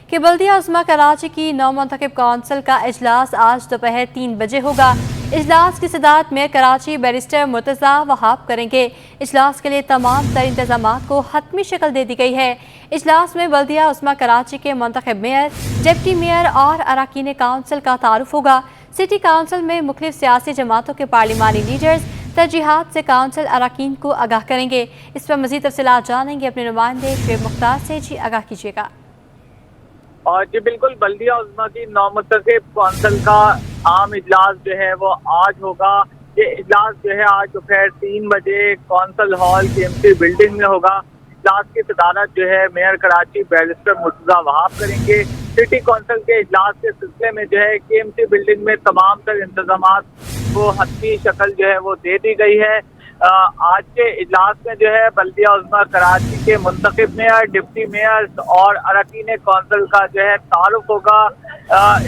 کہ بلدیہ عظمیٰ کراچی کی نومنتخب کونسل کا اجلاس آج دوپہر 3 بجے ہوگا۔ اجلاس کی صدارت میئر کراچی بیرسٹر مرتضیٰ وہاب کریں گے۔ اجلاس کے لیے تمام تر انتظامات کو حتمی شکل دے دی گئی ہے۔ اجلاس میں بلدیہ عظمیٰ کراچی کے منتخب میئر، ڈپٹی میئر اور اراکین کونسل کا تعارف ہوگا۔ سٹی کونسل میں مختلف سیاسی جماعتوں کے پارلیمانی لیڈرز ترجیحات سے کونسل اراکین کو آگاہ کریں گے۔ اس پر مزید تفصیلات جانیں گے اپنے نمائندے شعیب مختار سے۔ جی آگاہ کیجیے گا۔ جی بالکل، بلدیہ عظمیٰ کی نومنتخب کونسل کا عام اجلاس جو ہے وہ آج ہوگا۔ یہ اجلاس جو ہے آج دوپہر 3 بجے کونسل ہال KMC بلڈنگ میں ہوگا۔ اجلاس کی صدارت جو ہے میئر کراچی بیرسٹر مرتضیٰ وہاب کریں گے۔ سٹی کونسل کے اجلاس کے سلسلے میں جو ہے KMC بلڈنگ میں تمام تر انتظامات کو حتمی شکل جو ہے وہ دے دی گئی ہے۔ آج کے اجلاس میں جو ہے بلدیہ عظمیٰ کراچی کے منتخب میئر، ڈپٹی میئرز اور اراکین کونسل کا جو ہے تعارف ہوگا۔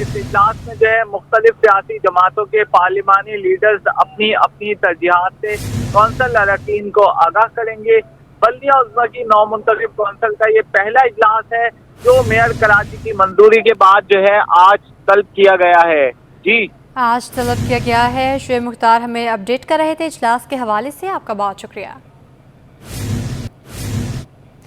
اس اجلاس میں جو ہے مختلف سیاسی جماعتوں کے پارلیمانی لیڈرز اپنی اپنی ترجیحات سے کونسل اراکین کو آگاہ کریں گے۔ بلدیہ عظمیٰ کی نومنتخب کونسل کا یہ پہلا اجلاس ہے جو میئر کراچی کی منظوری کے بعد جو ہے آج طلب کیا گیا ہے۔ جی آج طلب کیا گیا ہے۔ شعیب مختار ہمیں اپڈیٹ کر رہے تھے اجلاس کے حوالے سے، آپ کا بہت شکریہ۔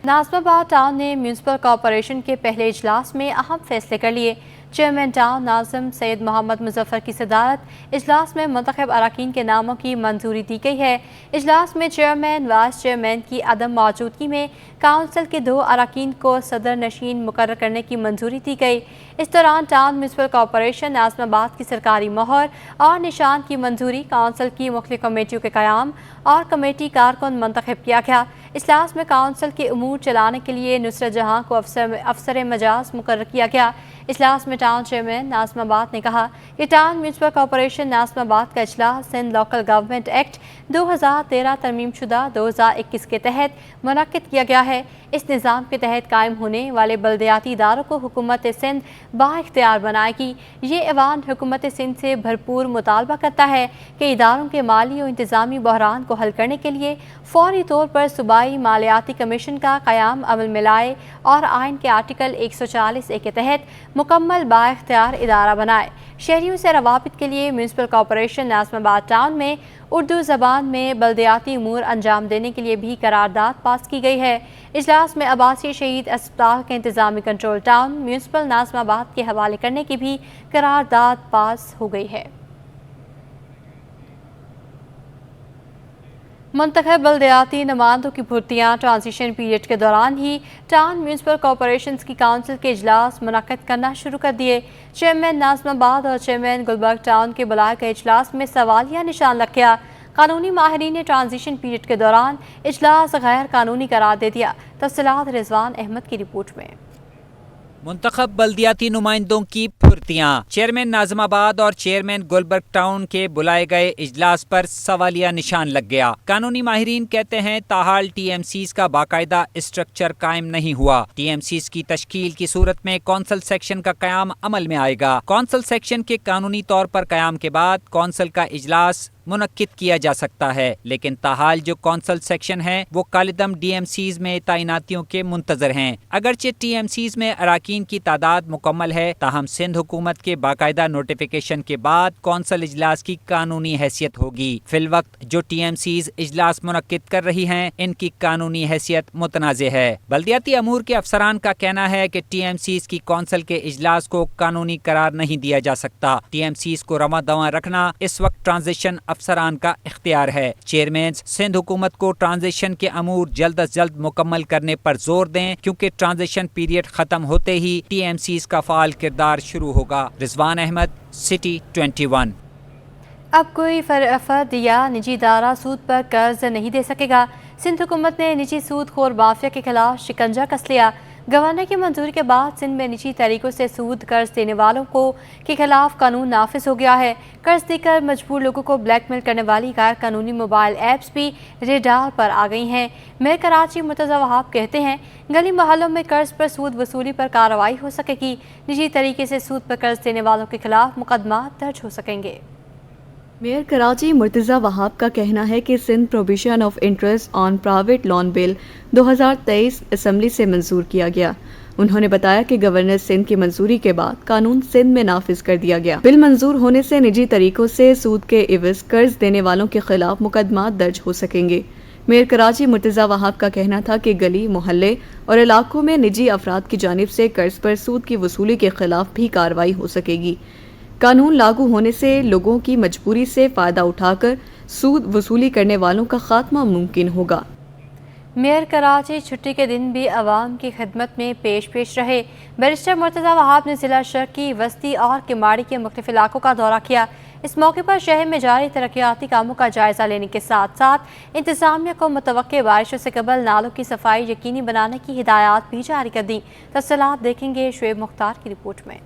ناظم آباد ٹاؤن نے میونسپل کارپوریشن کے پہلے اجلاس میں اہم فیصلے کر لیے۔ چیئرمین ٹاؤن ناظم سید محمد مظفر کی صدارت اجلاس میں منتخب اراکین کے ناموں کی منظوری دی گئی ہے۔ اجلاس میں چیئرمین، وائس چیئرمین کی عدم موجودگی میں کونسل کے 2 اراکین کو صدر نشین مقرر کرنے کی منظوری دی گئی۔ اس دوران ٹاؤن میونسپل کارپوریشن ناظم آباد کی سرکاری مہر اور نشان کی منظوری، کونسل کی مختلف کمیٹیوں کے قیام اور کمیٹی کارکن منتخب کیا گیا۔ اجلاس میں کونسل کے امور چلانے کے لیے نصرت جہاں کو افسر مجاز مقرر کیا گیا۔ اجلاس میں ٹاؤن چیئرمین ناظم آباد نے کہا کہ ٹاؤن میونسپل کارپوریشن ناظم آباد کا اجلاس سندھ لوکل گورنمنٹ ایکٹ 2013 ترمیم شدہ 2021 کے تحت منعقد کیا گیا ہے۔ اس نظام کے تحت قائم ہونے والے بلدیاتی اداروں کو حکومت سندھ با اختیار بنائے گی۔ یہ ایوان حکومت سندھ سے بھرپور مطالبہ کرتا ہے کہ اداروں کے مالی و انتظامی بحران کو حل کرنے کے لیے فوری طور پر صوبائی مالیاتی کمیشن کا قیام عمل میں لائے اور آئین کے آرٹیکل 140A کے تحت مکمل با اختیار ادارہ بنائے۔ شہریوں سے روابط کے لیے میونسپل کارپوریشن ناظم آباد ٹاؤن میں اردو زبان میں بلدیاتی امور انجام دینے کے لیے بھی قرارداد پاس کی گئی ہے۔ اجلاس میں عباسی شہید اسپتال کے انتظامی کنٹرول ٹاؤن میونسپل ناظم آباد کے حوالے کرنے کی بھی قرارداد پاس ہو گئی ہے۔ منتخب بلدیاتی نمائندوں کی بھرتیاں ٹرانزیشن پیریڈ کے دوران ہی ٹاؤن میونسپل کارپوریشنز کی کونسل کے اجلاس منعقد کرنا شروع کر دیے۔ چیئرمین ناظم آباد اور چیئرمین گلبرگ ٹاؤن کے بلائے گئے اجلاس میں سوالیہ نشان لگ گیا۔ قانونی ماہرین نے ٹرانزیشن پیریڈ کے دوران اجلاس غیر قانونی قرار دے دیا۔ تفصیلات رضوان احمد کی رپورٹ میں۔ منتخب بلدیاتی نمائندوں کی پھرتیاں، چیئرمین ناظم آباد اور چیئرمین گلبرگ ٹاؤن کے بلائے گئے اجلاس پر سوالیہ نشان لگ گیا۔ قانونی ماہرین کہتے ہیں تاحال TMCs کا باقاعدہ اسٹرکچر قائم نہیں ہوا۔ TMCs کی تشکیل کی صورت میں کونسل سیکشن کا قیام عمل میں آئے گا۔ کونسل سیکشن کے قانونی طور پر قیام کے بعد کونسل کا اجلاس منعقد کیا جا سکتا ہے، لیکن تاحال جو کونسل سیکشن ہے وہ کالعدم DMCs میں تعیناتیوں کے منتظر ہیں۔ اگرچہ TMCs میں اراکین کی تعداد مکمل ہے، تاہم سندھ حکومت کے باقاعدہ نوٹیفیکیشن کے بعد کونسل اجلاس کی قانونی حیثیت ہوگی۔ فی الوقت جو TMCs اجلاس منعقد کر رہی ہیں ان کی قانونی حیثیت متنازع ہے۔ بلدیاتی امور کے افسران کا کہنا ہے کہ TMCs کی کونسل کے اجلاس کو قانونی قرار نہیں دیا جا سکتا۔ TMCs کو رواں دواں رکھنا اس وقت ٹرانزیشن افسران کا اختیار ہے۔ چیئرمین سندھ حکومت کو ٹرانزیشن کے امور جلد از جلد مکمل کرنے پر زور دیں، کیونکہ ٹرانزیشن پیریڈ ختم ہوتے ہی TMCs کا فعال کردار شروع ہوگا۔ رضوان احمد، سٹی 21۔ اب کوئی فرد یا نجی ادارہ سود پر قرض نہیں دے سکے گا۔ سندھ حکومت نے نجی سود خور مافیا کے خلاف شکنجہ کس لیا۔ گورنر کی منظوری کے بعد سندھ میں نجی طریقوں سے سود قرض دینے والوں کے خلاف قانون نافذ ہو گیا ہے۔ قرض دے کر مجبور لوگوں کو بلیک میل کرنے والی غیر قانونی موبائل ایپس بھی ریڈار پر آ گئی ہیں۔ میئر کراچی مرتضیٰ وہاب کہتے ہیں گلی محلوں میں قرض پر سود وصولی پر کارروائی ہو سکے گی۔ نجی طریقے سے سود پر قرض دینے والوں کے خلاف مقدمات درج ہو سکیں گے۔ میئر کراچی مرتضیٰ وہاب کا کہنا ہے کہ Sindh provision of interest on private loan bill 2023 assembly سے منظور کیا گیا۔ انہوں نے بتایا کہ گورنر سندھ کی منظوری کے بعد قانون سندھ میں نافذ کر دیا گیا۔ بل منظور ہونے سے نجی طریقوں سے سود کے عوض قرض دینے والوں کے خلاف مقدمات درج ہو سکیں گے۔ میئر کراچی مرتضی وہاب کا کہنا تھا کہ گلی، محلے اور علاقوں میں نجی افراد کی جانب سے قرض پر سود کی وصولی کے خلاف بھی کارروائی ہو سکے گی۔ قانون لاگو ہونے سے لوگوں کی مجبوری سے فائدہ اٹھا کر سود وصولی کرنے والوں کا خاتمہ ممکن ہوگا۔ میئر کراچی چھٹی کے دن بھی عوام کی خدمت میں پیش رہے۔ بیرسٹر مرتضی وہاب نے ضلع شرقی، وسطی اور کماڑی کے مختلف علاقوں کا دورہ کیا۔ اس موقع پر شہر میں جاری ترقیاتی کاموں کا جائزہ لینے کے ساتھ ساتھ انتظامیہ کو متوقع بارشوں سے قبل نالوں کی صفائی یقینی بنانے کی ہدایات بھی جاری کر دیں۔ تفصیلات دیکھیں گے شعیب مختار کی رپورٹ میں۔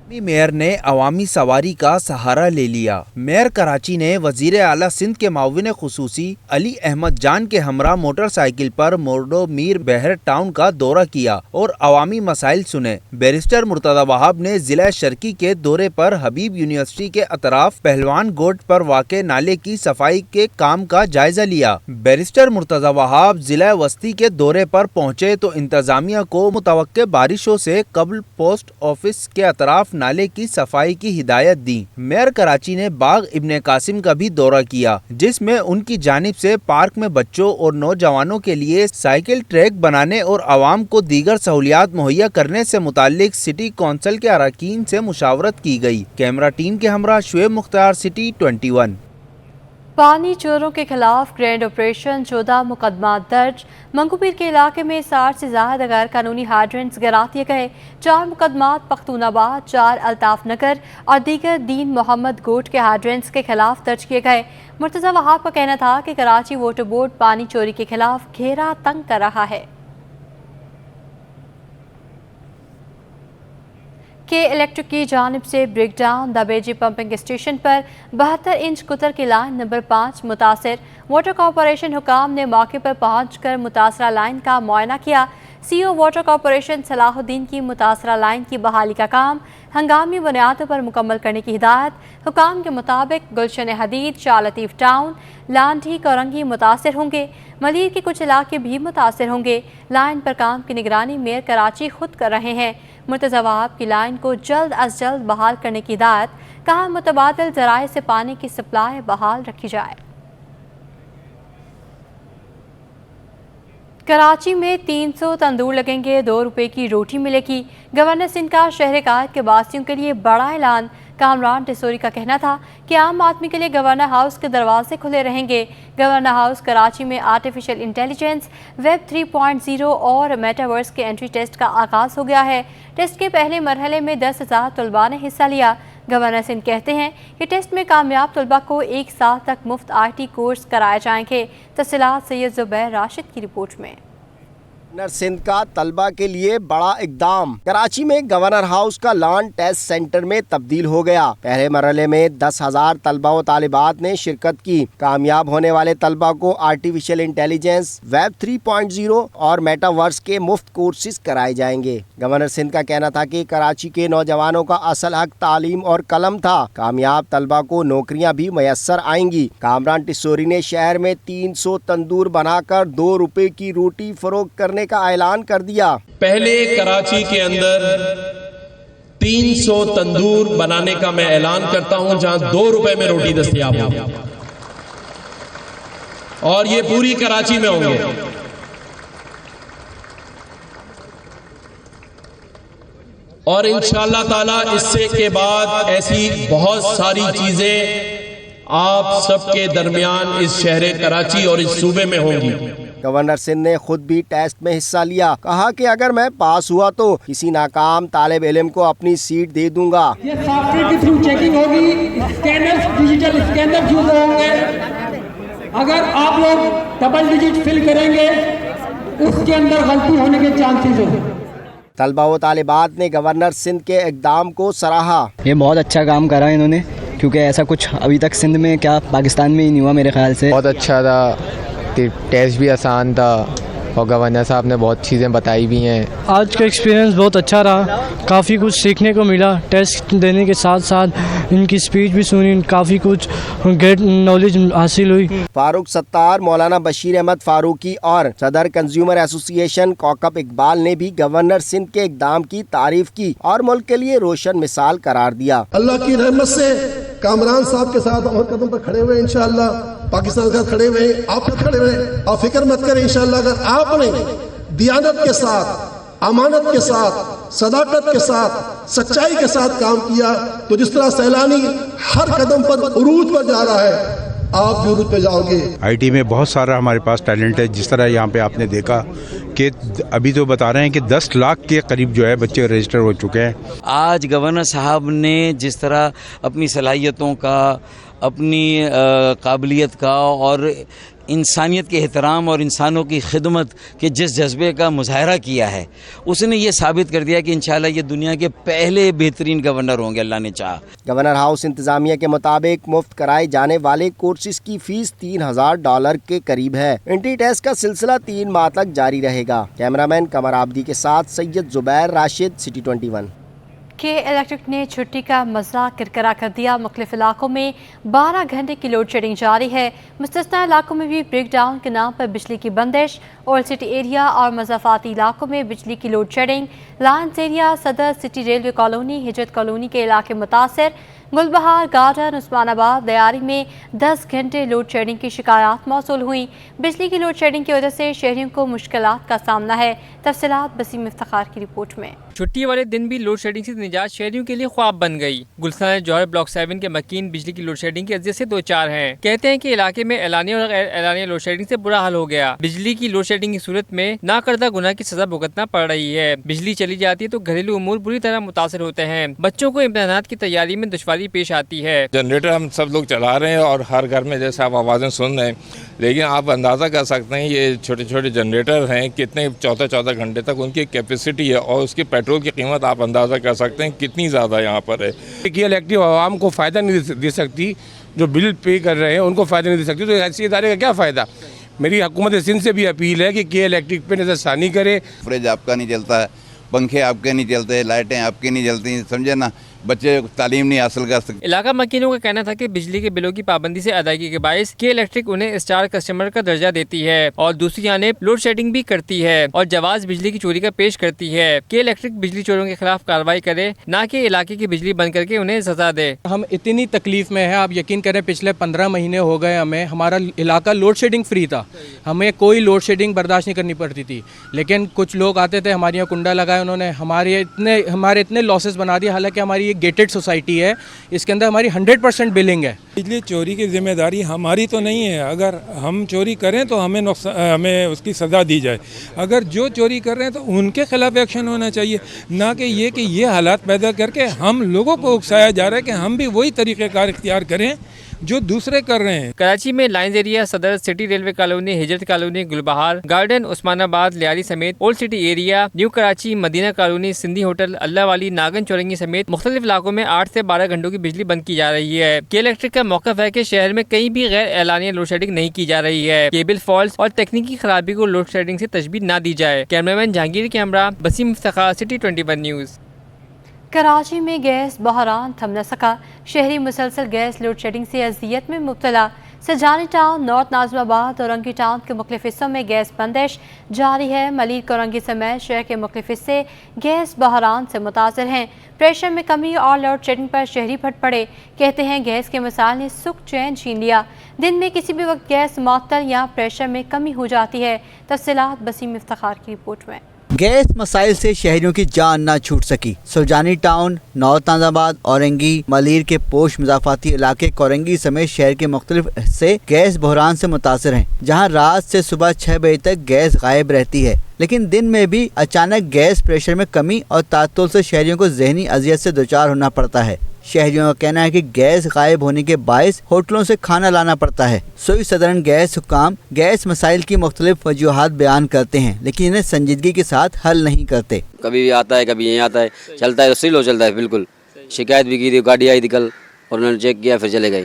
میئر نے عوامی سواری کا سہارا لے لیا۔ میئر کراچی نے وزیر اعلیٰ سندھ کے معاون خصوصی علی احمد جان کے ہمراہ موٹر سائیکل پر موڈو میر بہر ٹاؤن کا دورہ کیا اور عوامی مسائل سنے۔ بیرسٹر مرتضی وہاب نے ضلع شرقی کے دورے پر حبیب یونیورسٹی کے اطراف پہلوان گوٹ پر واقع نالے کی صفائی کے کام کا جائزہ لیا۔ بیرسٹر مرتضی وہاب ضلع وسطی کے دورے پر پہنچے تو انتظامیہ کو متوقع بارشوں سے قبل پوسٹ آفس کے اطراف نالے کی صفائی کی ہدایت دی۔ میئر کراچی نے باغ ابن قاسم کا بھی دورہ کیا، جس میں ان کی جانب سے پارک میں بچوں اور نوجوانوں کے لیے سائیکل ٹریک بنانے اور عوام کو دیگر سہولیات مہیا کرنے سے متعلق سٹی کونسل کے اراکین سے مشاورت کی گئی۔ کیمرہ ٹیم کے ہمراہ شعیب مختار، سٹی 21۔ پانی چوروں کے خلاف گرینڈ آپریشن، 14 مقدمات درج۔ منگو پیر کے علاقے میں 60 سے زائد غیر قانونی ہائیڈرنٹس گرا دیے گئے۔ 4 مقدمات پختون آباد، 4 الطاف نگر اور دیگر دین محمد گوٹ کے ہائیڈرنٹس کے خلاف درج کیے گئے۔ مرتضی وہاب کا کہنا تھا کہ کراچی واٹر بورڈ پانی چوری کے خلاف گھیرا تنگ کر رہا ہے۔ کے الیکٹرک کی جانب سے بریک ڈاؤن، دبیجی پمپنگ اسٹیشن پر 72 انچ قطر کی لائن نمبر 5 متاثر۔ واٹر کارپوریشن حکام نے موقع پر پہنچ کر متاثرہ لائن کا معائنہ کیا۔ سی او واٹر کارپوریشن صلاح الدین کی متاثرہ لائن کی بحالی کا کام ہنگامی بنیادوں پر مکمل کرنے کی ہدایت۔ حکام کے مطابق گلشن حدید، شاہ لطیف ٹاؤن، لانڈھی، کورنگی متاثر ہوں گے۔ ملیر کے کچھ علاقے بھی متاثر ہوں گے۔ لائن پر کام کی نگرانی میئر کراچی خود کر رہے ہیں۔ مرتضی وہاب کی لائن کو جلد از جلد بحال کرنے کی ہدایت۔ کہا متبادل ذرائع سے پانی کی سپلائی بحال رکھی جائے۔ کراچی میں 300 تندور لگیں گے، 2 روپے کی روٹی ملے گی۔ گورنر سندھ کا شہر قائد کے باسیوں کے لیے بڑا اعلان۔ کامران ٹیسوری کا کہنا تھا کہ عام آدمی کے لیے گورنر ہاؤس کے دروازے کھلے رہیں گے۔ گورنر ہاؤس کراچی میں آرٹیفیشل انٹیلیجنس، ویب 3.0 اور میٹاورس کے انٹری ٹیسٹ کا آغاز ہو گیا ہے۔ ٹیسٹ کے پہلے مرحلے میں 10,000 طلباء نے حصہ لیا۔ گورنر سندھ کہتے ہیں کہ ٹیسٹ میں کامیاب طلباء کو 1 سال تک مفت IT کورس کرائے جائیں گے۔ تفصیلات سید زبیر راشد کی رپورٹ میں۔ گورنر سندھ کا طلبہ کے لیے بڑا اقدام۔ کراچی میں گورنر ہاؤس کا لان ٹیسٹ سینٹر میں تبدیل ہو گیا۔ پہلے مرحلے میں 10,000 طلبہ و طالبات نے شرکت کی۔ کامیاب ہونے والے طلبہ کو آرٹیفیشل انٹیلیجنس، ویب 3.0 اور میٹاورس کے مفت کورسز کرائے جائیں گے۔ گورنر سندھ کا کہنا تھا کہ کراچی کے نوجوانوں کا اصل حق تعلیم اور قلم تھا۔ کامیاب طلبہ کو نوکریاں بھی میسر آئیں گی۔ کامران ٹیسوری نے شہر میں 300 تندور بنا کر 2 روپے کی روٹی فروخت کرنے کا اعلان کر دیا۔ پہلے کراچی کے اندر 300 تندور بنانے کا میں اعلان کرتا ہوں جہاں 2 روپے میں روٹی دستیاب ہو، اور یہ پوری کراچی میں ہوں گے۔ اور انشاءاللہ تعالی اس سے کے بعد ایسی بہت ساری چیزیں آپ سب کے درمیان اس شہر کراچی اور اس صوبے میں ہوں گی۔ گورنر سندھ نے خود بھی ٹیسٹ میں حصہ لیا۔ کہا کہ اگر میں پاس ہوا تو کسی ناکام طالب علم کو اپنی سیٹ دے دوں گا۔ یہ سافٹ ویئر کے تھرو چیکنگ ہوگی، ڈیجیٹل اسکینر یوز ہوں گے۔ اگر آپ لوگ ڈبل ڈیجٹ فل کریں گے اس کے اندر غلطی ہونے کے چانسز ہیں۔ طلبہ و طالبات نے گورنر سندھ کے اقدام کو سراہا۔ یہ بہت اچھا کام کرا انہوں نے، کیونکہ ایسا کچھ ابھی تک سندھ میں کیا پاکستان میں ہی نہیں ہوا میرے خیال سے۔ بہت اچھا تھا، ٹیسٹ بھی آسان تھا، اور گورنر صاحب نے بہت چیزیں بتائی بھی ہیں. آج کا ایکسپیرینس بہت اچھا رہا, کافی کچھ سیکھنے کو ملا. ٹیسٹ دینے کے ساتھ ساتھ ان کی اسپیچ بھی سنی, کافی کچھ گریٹ نالج حاصل ہوئی. فاروق ستار, مولانا بشیر احمد فاروقی اور صدر کنزیومر ایسوسی ایشن کوکب اقبال نے بھی گورنر سندھ کے اقدام کی تعریف کی اور ملک کے لیے روشن مثال قرار دیا. اللہ کی رحمت سے کامران صاحب کے ساتھ ہم قدم پر کھڑے ہوئے, انشاءاللہ پاکستان کے ساتھ کھڑے ہوئے, آپ کھڑے ہوئے. آپ فکر مت کریں, انشاءاللہ اگر آپ نے دیانت کے ساتھ, امانت کے ساتھ, صداقت کے ساتھ, سچائی کے ساتھ کام کیا تو جس طرح سیلانی ہر قدم پر عروج پر جا رہا ہے, آپ بھی عروج پہ جاؤ گے. آئی ٹی میں بہت سارا ہمارے پاس ٹیلنٹ ہے. جس طرح یہاں پہ آپ نے دیکھا کہ ابھی تو بتا رہے ہیں کہ 10 لاکھ کے قریب جو ہے بچے رجسٹر ہو چکے ہیں. آج گورنر صاحب نے جس طرح اپنی صلاحیتوں کا, اپنی قابلیت کا اور انسانیت کے احترام اور انسانوں کی خدمت کے جس جذبے کا مظاہرہ کیا ہے, اس نے یہ ثابت کر دیا کہ انشاءاللہ یہ دنیا کے پہلے بہترین گورنر ہوں گے, اللہ نے چاہا. گورنر ہاؤس انتظامیہ کے مطابق مفت کرائے جانے والے کورسز کی فیس $3000 کے قریب ہے. انٹری ٹیسٹ کا سلسلہ 3 ماہ تک جاری رہے گا. کیمرامین قمر عابدی کے ساتھ سید زبیر راشد, سٹی 21. کے الیکٹرک نے چھٹی کا مزہ کرکرا کر دیا. مختلف علاقوں میں 12 گھنٹے کی لوڈ شیڈنگ جاری ہے. مستثنی علاقوں میں بھی بریک ڈاؤن کے نام پر بجلی کی بندش. اولڈ سٹی ایریا اور مضافاتی علاقوں میں بجلی کی load shedding. Lines area, Saddar city railway colony, Hijrat colony کے علاقے متاثر. گلبہار گارڈن, عثمان آباد, دیاری میں 10 گھنٹے لوڈ شیڈنگ کی شکایات موصول ہوئیں. بجلی کی لوڈ شیڈنگ کی وجہ سے شہریوں کو مشکلات کا سامنا ہے. تفصیلات بسیم افتخار کی رپورٹ میں. چھٹی والے دن بھی لوڈ شیڈنگ سے نجات شہریوں کے لیے خواب بن گئی. گلستان جوہر بلاک 7 کے مکین بجلی کی لوڈ شیڈنگ کی اذیت سے دو چار ہیں. کہتے ہیں کہ علاقے میں اعلانیہ اور غیر اعلانیہ لوڈ شیڈنگ سے برا حال ہو گیا. بجلی کی لوڈ شیڈنگ کی صورت میں ناکردہ گناہ کی سزا بھگتنا پڑ رہی ہے. بجلی چلی جاتی ہے تو گھریلو امور بری طرح متاثر ہوتے ہیں. بچوں کو امتحانات کی تیاری میں دشواری پیش آتی ہے. جنریٹر ہم سب لوگ چلا رہے ہیں اور ہر گھر میں جیسے آپ آوازیں سن رہے ہیں, لیکن آپ اندازہ کر سکتے ہیں یہ چھوٹے چھوٹے جنریٹر ہیں, کتنے 14 گھنٹے تک ان کی کیپیسٹی ہے اور اس کی پیٹرول کی قیمت آپ اندازہ کر سکتے ہیں کتنی زیادہ یہاں پر ہے. کہ الیکٹرک عوام کو فائدہ نہیں دے سکتی, جو بل پے کر رہے ہیں ان کو فائدہ نہیں دے سکتی, تو ایسی ادارے کا کیا فائدہ. میری حکومت سندھ سے بھی اپیل ہے کہ الیکٹرک پہ نظر ثانی کرے. فریج آپ کا نہیں چلتا ہے, پنکھے آپ کے نہیں چلتے, لائٹیں آپ کی نہیں چلتی, سمجھے نا, بچے تعلیم نہیں حاصل کر سکتے. علاقہ مکینوں کا کہنا تھا کہ بجلی کے بلوں کی پابندی سے ادائیگی کے باعث کے الیکٹرک انہیں اسٹار کسٹمر کا درجہ دیتی ہے اور دوسری جانب لوڈ شیڈنگ بھی کرتی ہے اور جواز بجلی کی چوری کا پیش کرتی ہے. کے الیکٹرک بجلی چوروں کے خلاف کارروائی کرے, نہ کہ علاقے کی بجلی بند کر کے انہیں سزا دے. ہم اتنی تکلیف میں ہیں, آپ یقین کریں پچھلے 15 مہینے ہو گئے ہمیں, ہمارا علاقہ لوڈ شیڈنگ فری تھا, ہمیں کوئی لوڈ شیڈنگ برداشت نہیں کرنی پڑتی تھی. لیکن کچھ لوگ آتے تھے, ہمارے یہاں کنڈا لگائے انہوں نے, ہمارے اتنے لاسز بنا دیے. حالانکہ ہماری یہ گیٹڈ سوسائٹی ہے, اس کے اندر ہماری 100% بلنگ ہے. بجلی چوری کی ذمہ داری ہماری تو نہیں ہے. اگر ہم چوری کریں تو ہمیں اس کی سزا دی جائے. اگر جو چوری کر رہے ہیں تو ان کے خلاف ایکشن ہونا چاہیے, نہ کہ یہ حالات پیدا کر کے ہم لوگوں کو اکسایا جا رہا ہے کہ ہم بھی وہی طریقہ کار اختیار کریں جو دوسرے کر رہے ہیں. کراچی میں lines area, Saddar city railway colony, Hijrat colony, Gulbahar garden, Usmanabad, Lyari سمیت old city area, new Karachi, Madina colony, Sindhi hotel, Allahwali, Nagan چورنگی سمیت مختلف علاقوں میں 8 سے 12 گھنٹوں کی بجلی بند کی جا رہی ہے. کے الیکٹرک کا موقف ہے کہ شہر میں کہیں بھی غیر اعلانیہ لوڈ شیڈنگ نہیں کی جا رہی ہے. کیبل فالٹس اور تکنیکی خرابی کو لوڈ شیڈنگ سے تشبیہ نہ دی جائے. کیمرامین جہانگیر کے ہمراہ بسیم افتخار, سٹی 21 نیوز. کراچی میں گیس بحران تھم نہ سکا. شہری مسلسل گیس لوڈ شیڈنگ سے اذیت میں مبتلا. سجانی ٹاؤن, نارتھ ناظم آباد اور اورنگی ٹاؤن کے مختلف حصوں میں گیس بندش جاری ہے. ملیر کورنگی سمیت شہر کے مختلف حصے گیس بحران سے متاثر ہیں. پریشر میں کمی اور لوڈ شیڈنگ پر شہری پھٹ پڑے. کہتے ہیں گیس کے مسائل نے سکھ چین چھین لیا. دن میں کسی بھی وقت گیس معطل یا پریشر میں کمی ہو جاتی ہے. تفصیلات بسیم افتخار کی رپورٹ میں. گیس مسائل سے شہریوں کی جان نہ چھوٹ سکی. سلجانی ٹاؤن, نارتھ ناظم آباد, اورنگی, ملیر کے پوش مضافاتی علاقے کورنگی سمیت شہر کے مختلف حصے گیس بحران سے متاثر ہیں, جہاں رات سے صبح 6 بجے تک گیس غائب رہتی ہے. لیکن دن میں بھی اچانک گیس پریشر میں کمی اور تعطل سے شہریوں کو ذہنی اذیت سے دوچار ہونا پڑتا ہے. شہریوں کا کہنا ہے کہ گیس غائب ہونے کے باعث ہوٹلوں سے کھانا لانا پڑتا ہے. سوئی صدرن گیس حکام گیس مسائل کی مختلف وجوہات بیان کرتے ہیں, لیکن انہیں سنجیدگی کے ساتھ حل نہیں کرتے. کبھی بھی آتا ہے, کبھی یہیں آتا ہے, چلتا ہے تو سلو چلتا ہے. بالکل شکایت بھی کی تھی, گاڑی آئی تھی کل اور انہوں نے چیک کیا پھر چلے گئے.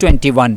21।